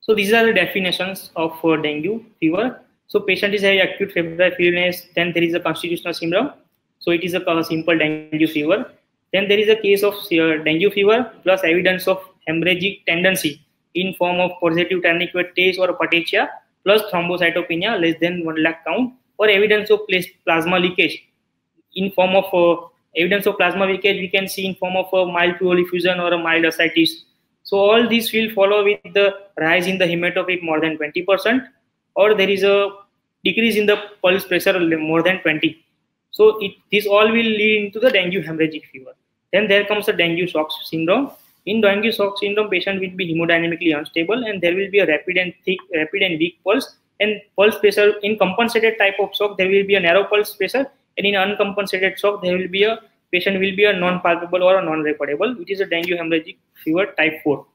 So these are the definitions of dengue fever. So patient is having acute febrile illness, then there is a constitutional syndrome. So it is a simple dengue fever. Then there is a case of dengue fever plus evidence of hemorrhagic tendency in form of positive tourniquet test or petechia plus thrombocytopenia less than 1 lakh count, or evidence of plasma leakage in form of evidence of plasma leakage we can see in form of a mild pleural effusion or a mild ascites. So all these will follow with the rise in the hematocrit more than 20%, or there is a decrease in the pulse pressure more than 20. So this all will lead into the dengue hemorrhagic fever. Then there comes the dengue shock syndrome. In dengue shock syndrome, patient will be hemodynamically unstable, and there will be a rapid and weak pulse, and pulse pressure. In compensated type of shock, there will be a narrow pulse pressure, and in uncompensated shock, there will be a patient will be a non-palpable or a non-recordable, which is a dengue hemorrhagic fever type 4.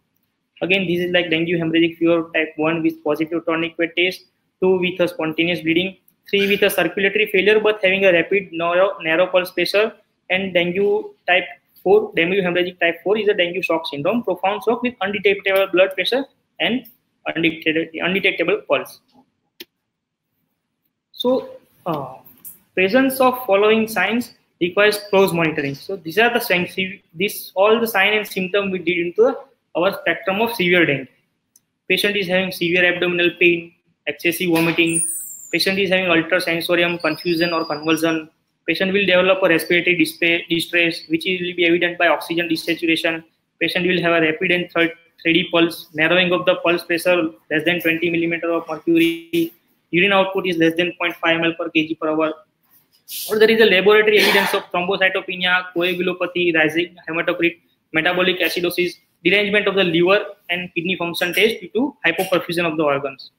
Again, this is like dengue hemorrhagic fever type 1 with positive tourniquet test, 2 with a spontaneous bleeding, 3 with a circulatory failure but having a rapid narrow pulse pressure, and dengue type 4, dengue hemorrhagic type 4 is a dengue shock syndrome, profound shock with undetectable blood pressure and undetectable pulse. So, presence of following signs requires close monitoring. So these are the signs. All the sign and symptom we did into our spectrum of severe dengue. Patient is having severe abdominal pain, excessive vomiting. Patient is having ultrasensorium confusion or convulsion. Patient will develop a respiratory distress, which will be evident by oxygen desaturation. Patient will have a rapid and 3D pulse, narrowing of the pulse pressure less than 20 millimeter of mercury. Urine output is less than 0.5 ml per kg per hour. Or there is a laboratory evidence of thrombocytopenia, coagulopathy, rising hematocrit, metabolic acidosis, derangement of the liver and kidney function test due to hypoperfusion of the organs.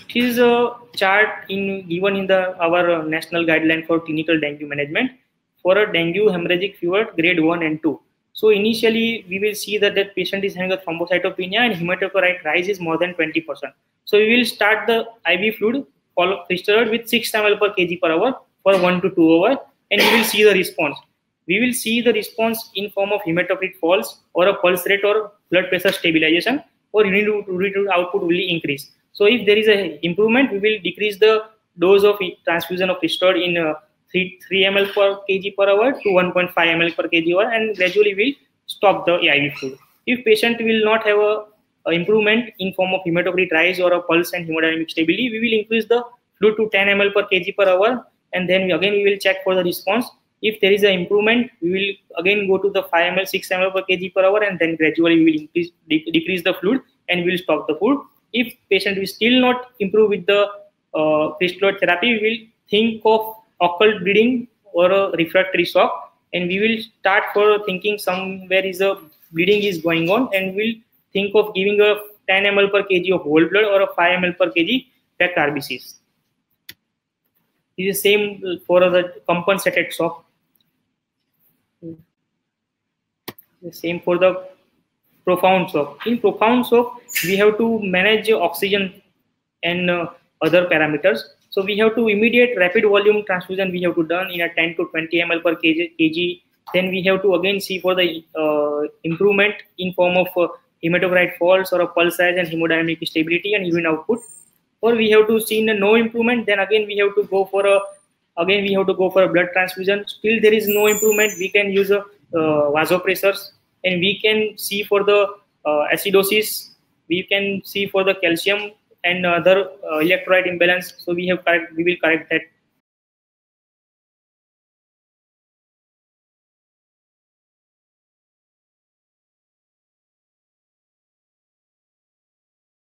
Here is a chart given in our national guideline for clinical dengue management for a dengue hemorrhagic fever grade 1 and 2. So initially we will see that the patient is having a thrombocytopenia and hematocrit rise is more than 20%. So we will start the IV fluid steroid with 6 ml per kg per hour for 1 to 2 hours, and we will see the response. We will see the response in form of hematocrit falls or a pulse rate or blood pressure stabilization, or urine output will increase. So if there is a improvement, we will decrease the dose of transfusion of steroid in 3 ml per kg per hour to 1.5 ml per kg hour, and gradually will stop the IV fluid. If patient will not have a improvement in form of hematocrit rise or a pulse and hemodynamic stability, we will increase the fluid to 10 ml per kg per hour, and then we will check for the response. If there is an improvement, we will again go to the 5 ml, 6 ml per kg per hour, and then gradually we will decrease the fluid and we will stop the fluid. If patient will still not improve with the steroid therapy, we will think of occult bleeding or a refractory shock, and we will start for thinking somewhere is a bleeding is going on, and we'll think of giving a 10 ml per kg of whole blood or a 5 ml per kg packed RBCs. It is the same for the compensated shock. The same for the profound shock. In profound shock, we have to manage oxygen and other parameters. So we have to immediate rapid volume transfusion we have to done in a 10 to 20 ml per kg. Then we have to again see for the improvement in form of hematocrit falls or a pulse size and hemodynamic stability and urine output. Or we have to see no improvement, then again we have to go for a blood transfusion. Still there is no improvement, we can use vasopressors, and we can see for the acidosis, we can see for the calcium and other electrolyte imbalance. So we will correct that